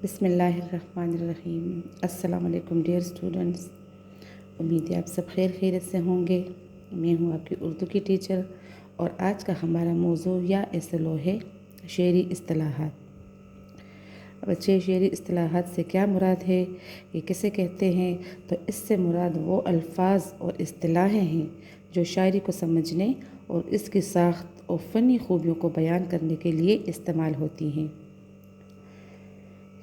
بسم اللہ الرحمن الرحیم۔ السلام علیکم ڈیئر اسٹوڈنٹس، امید ہے آپ سب خیریت سے ہوں گے۔ میں ہوں آپ کی اردو کی ٹیچر، اور آج کا ہمارا موضوع یا اصطلاح ہے شعری اصطلاحات۔ بچے، شعری اصطلاحات سے کیا مراد ہے، یہ کسے کہتے ہیں؟ تو اس سے مراد وہ الفاظ اور اصطلاحیں ہیں جو شاعری کو سمجھنے اور اس کی ساخت اور فنی خوبیوں کو بیان کرنے کے لیے استعمال ہوتی ہیں۔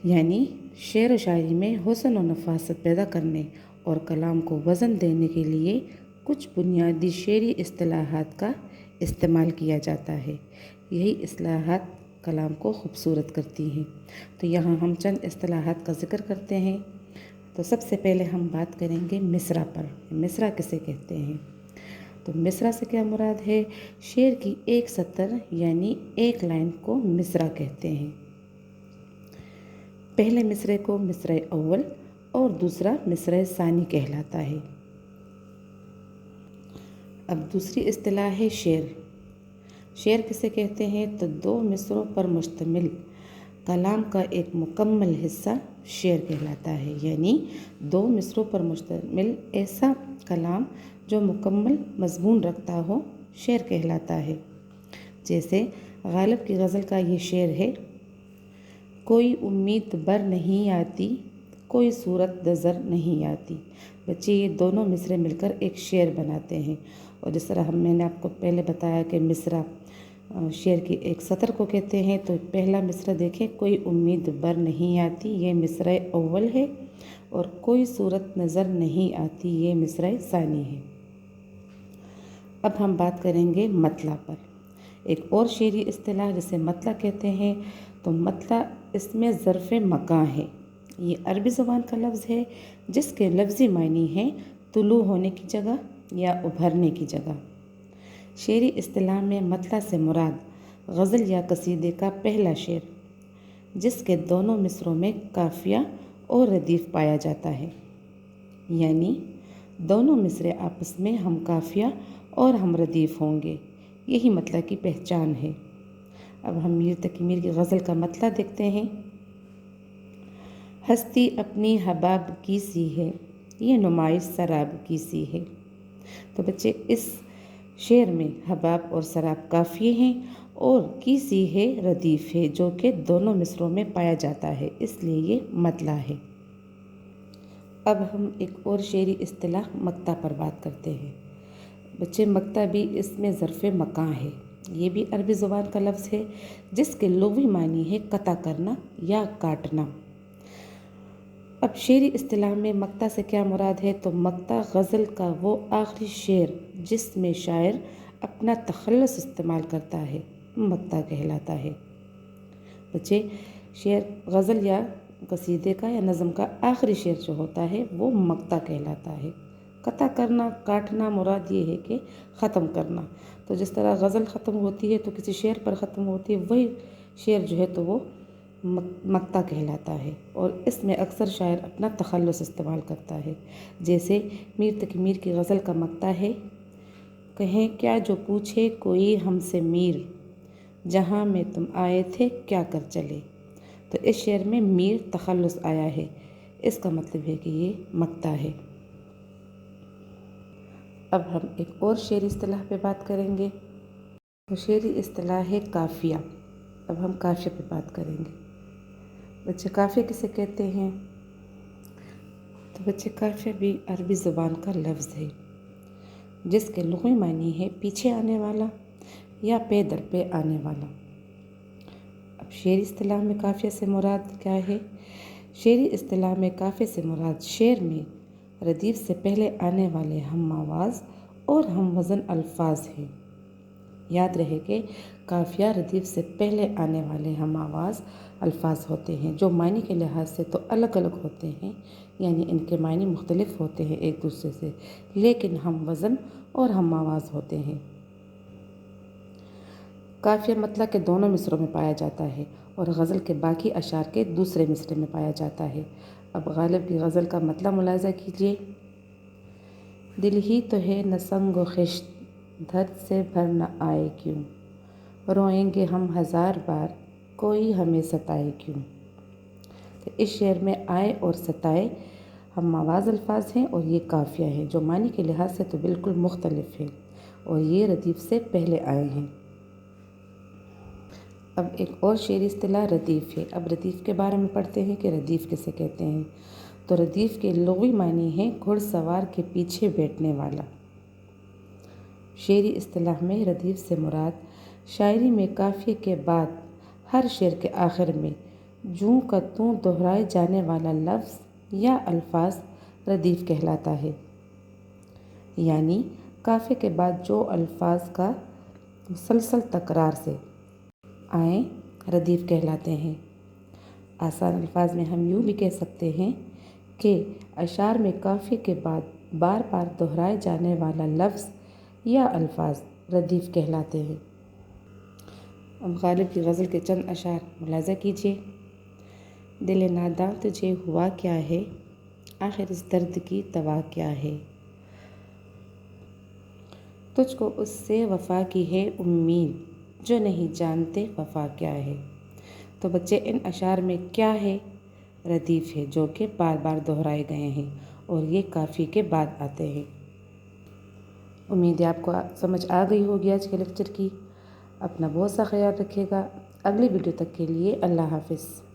یعنی شعر و شاعری میں حسن و نفاست پیدا کرنے اور کلام کو وزن دینے کے لیے کچھ بنیادی شعری اصطلاحات کا استعمال کیا جاتا ہے۔ یہی اصطلاحات کلام کو خوبصورت کرتی ہیں۔ تو یہاں ہم چند اصطلاحات کا ذکر کرتے ہیں۔ تو سب سے پہلے ہم بات کریں گے مصرع پر۔ مصرع کسے کہتے ہیں؟ تو مصرع سے کیا مراد ہے؟ شعر کی ایک سطر یعنی ایک لائن کو مصرع کہتے ہیں۔ پہلے مصرعے کو مصرعِ اول اور دوسرا مصرعِ ثانی کہلاتا ہے۔ اب دوسری اصطلاح ہے شعر۔ شعر کسے کہتے ہیں؟ تو دو مصرعوں پر مشتمل کلام کا ایک مکمل حصہ شعر کہلاتا ہے۔ یعنی دو مصرعوں پر مشتمل ایسا کلام جو مکمل مضمون رکھتا ہو شعر کہلاتا ہے۔ جیسے غالب کی غزل کا یہ شعر ہے: کوئی امید بر نہیں آتی، کوئی صورت نظر نہیں آتی۔ بچے، یہ دونوں مصرعے مل کر ایک شعر بناتے ہیں۔ اور جس طرح میں نے آپ کو پہلے بتایا کہ مصرع شعر کی ایک سطر کو کہتے ہیں، تو پہلا مصرع دیکھیں، کوئی امید بر نہیں آتی، یہ مصرعِ اول ہے، اور کوئی صورت نظر نہیں آتی، یہ مصرعِ ثانی ہے۔ اب ہم بات کریں گے مطلع پر۔ ایک اور شعری اصطلاح جسے مطلع کہتے ہیں، تو مطلع اس میں ظرف مکان ہے۔ یہ عربی زبان کا لفظ ہے جس کے لفظی معنی ہیں طلوع ہونے کی جگہ یا ابھرنے کی جگہ۔ شعری اصطلاح میں مطلع سے مراد غزل یا قصیدے کا پہلا شعر جس کے دونوں مصرعوں میں قافیہ اور ردیف پایا جاتا ہے۔ یعنی دونوں مصرعے آپس میں ہم قافیہ اور ہم ردیف ہوں گے، یہی مطلع کی پہچان ہے۔ اب ہم میر تقی میر کی غزل کا مطلع دیکھتے ہیں: ہستی اپنی حباب کی سی ہے، یہ نمائش سراب کی سی ہے۔ تو بچے، اس شعر میں حباب اور سراب قافیے ہیں اور کی سی ہے ردیف ہے، جو کہ دونوں مصرعوں میں پایا جاتا ہے، اس لیے یہ مطلع ہے۔ اب ہم ایک اور شعری اصطلاح مقطع پر بات کرتے ہیں۔ بچے، مقطع بھی اس میں ظرف مکان ہے۔ یہ بھی عربی زبان کا لفظ ہے جس کے لغوی معنی ہے قطع کرنا یا کاٹنا۔ اب شعری اصطلاح میں مقطع سے کیا مراد ہے؟ تو مقطع غزل کا وہ آخری شعر جس میں شاعر اپنا تخلص استعمال کرتا ہے، مقطع کہلاتا ہے۔ بچے، شعر غزل یا قصیدے کا یا نظم کا آخری شعر جو ہوتا ہے وہ مقطع کہلاتا ہے۔ قطع کرنا، کاٹنا، مراد یہ ہے کہ ختم کرنا۔ تو جس طرح غزل ختم ہوتی ہے تو کسی شعر پر ختم ہوتی ہے، وہی شعر جو ہے تو وہ مقطع کہلاتا ہے، اور اس میں اکثر شاعر اپنا تخلص استعمال کرتا ہے۔ جیسے میر تقی میر کی غزل کا مقطع ہے: کہیں کیا جو پوچھے کوئی ہم سے میر، جہاں میں تم آئے تھے کیا کر چلے۔ تو اس شعر میں میر تخلص آیا ہے، اس کا مطلب ہے کہ یہ مقطع ہے۔ اب ہم ایک اور شعری اصطلاح پہ بات کریں گے۔ وہ شعری اصطلاح ہے قافیہ۔ اب ہم قافیہ پہ بات کریں گے۔ بچے، قافیہ کسے کہتے ہیں؟ تو بچے، قافیہ بھی عربی زبان کا لفظ ہے جس کے لغوی معنی ہے پیچھے آنے والا یا پے در پے آنے والا۔ اب شعری اصطلاح میں قافیہ سے مراد کیا ہے؟ شعری اصطلاح میں قافیہ سے مراد شعر میں ردیف سے پہلے آنے والے ہم آواز اور ہم وزن الفاظ ہیں۔ یاد رہے کہ قافیہ ردیف سے پہلے آنے والے ہم آواز الفاظ ہوتے ہیں جو معنی کے لحاظ سے تو الگ الگ ہوتے ہیں، یعنی ان کے معنی مختلف ہوتے ہیں ایک دوسرے سے، لیکن ہم وزن اور ہم آواز ہوتے ہیں۔ قافیہ مطلع کے دونوں مصرعوں میں پایا جاتا ہے اور غزل کے باقی اشعار کے دوسرے مصرعے میں پایا جاتا ہے۔ اب غالب کی غزل کا مطلع ملاحظہ کیجیے: دل ہی تو ہے نہ سنگ و خشت، درد سے بھر نہ آئے کیوں، روئیں گے ہم ہزار بار، کوئی ہمیں ستائے کیوں۔ کہ اس شعر میں آئے اور ستائے ہم آواز الفاظ ہیں اور یہ قافیہ ہے جو معنی کے لحاظ سے تو بالکل مختلف ہے اور یہ ردیف سے پہلے آئے ہیں۔ اب ایک اور شعری اصطلاح ردیف ہے۔ اب ردیف کے بارے میں پڑھتے ہیں کہ ردیف کسے کہتے ہیں۔ تو ردیف کے لغوی معنی ہے گھڑ سوار کے پیچھے بیٹھنے والا۔ شعری اصطلاح میں ردیف سے مراد شاعری میں قافیے کے بعد ہر شعر کے آخر میں جوں کا توں دہرائے جانے والا لفظ یا الفاظ ردیف کہلاتا ہے، یعنی قافیے کے بعد جو الفاظ کا مسلسل تکرار سے آئیں ردیف کہلاتے ہیں۔ آسان الفاظ میں ہم یوں بھی کہہ سکتے ہیں کہ اشعار میں قافیے کے بعد بار بار دہرائے جانے والا لفظ یا الفاظ ردیف کہلاتے ہیں۔ اب غالب کی غزل کے چند اشعار ملاحظہ کیجیے۔ دل ناداں تجھے ہوا کیا ہے، آخر اس درد کی دوا کیا ہے، تجھ کو اس سے وفا کی ہے امید، جو نہیں جانتے وفا کیا ہے۔ تو بچے ان اشعار میں کیا ہے؟ ردیف ہے، جو کہ بار بار دہرائے گئے ہیں اور یہ قافیے کے بعد آتے ہیں۔ امید ہے آپ کو سمجھ آ گئی ہوگی آج کے لیکچر کی۔ اپنا بہت سا خیال رکھیے گا۔ اگلی ویڈیو تک کے لیے اللہ حافظ۔